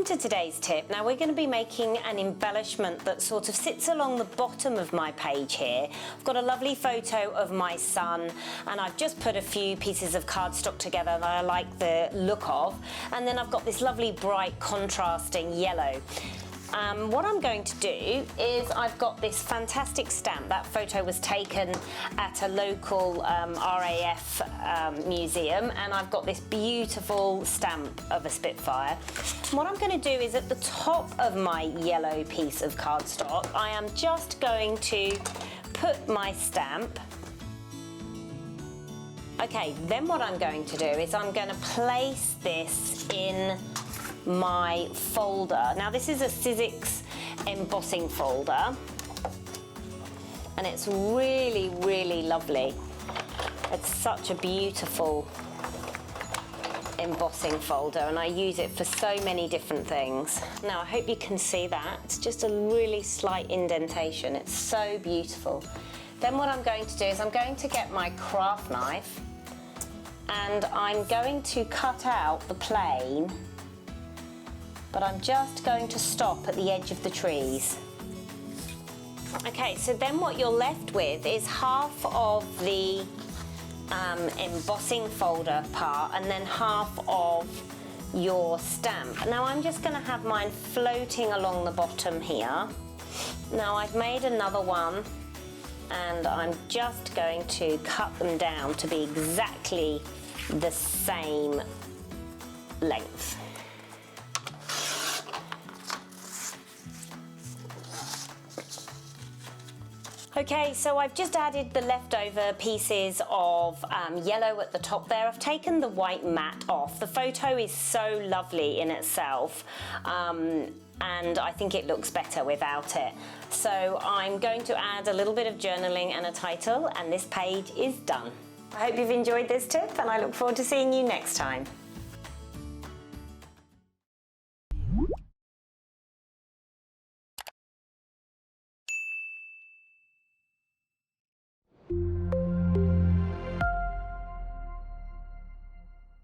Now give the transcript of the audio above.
welcome to today's tip. Now we're going to be making an embellishment that sort of sits along the bottom of my page here. I've got a lovely photo of my son and I've just put a few pieces of cardstock together that I like the look of, and then I've got this lovely bright contrasting yellow. What I'm going to do is I've got this fantastic stamp. That photo was taken at a local RAF museum, and I've got this beautiful stamp of a Spitfire. What I'm going to do is at the top of my yellow piece of cardstock, I am just going to put my stamp. Okay, then what I'm going to do is I'm going to place this in my folder. Now this is a Sizzix embossing folder and it's really lovely. It's such a beautiful embossing folder and I use it for so many different things. Now I hope you can see that. It's just a really slight indentation. It's so beautiful. Then what I'm going to do is I'm going to get my craft knife and I'm going to cut out the plane, but I'm just going to stop at the edge of the trees. Okay, so then what you're left with is half of the embossing folder part and then half of your stamp. Now I'm just going to have mine floating along the bottom here. Now I've made another one and I'm just going to cut them down to be exactly the same length. Okay, so I've just added the leftover pieces of yellow at the top there. I've taken the white mat off. The photo is so lovely in itself, and I think it looks better without it. So I'm going to add a little bit of journaling and a title, and this page is done. I hope you've enjoyed this tip, and I look forward to seeing you next time.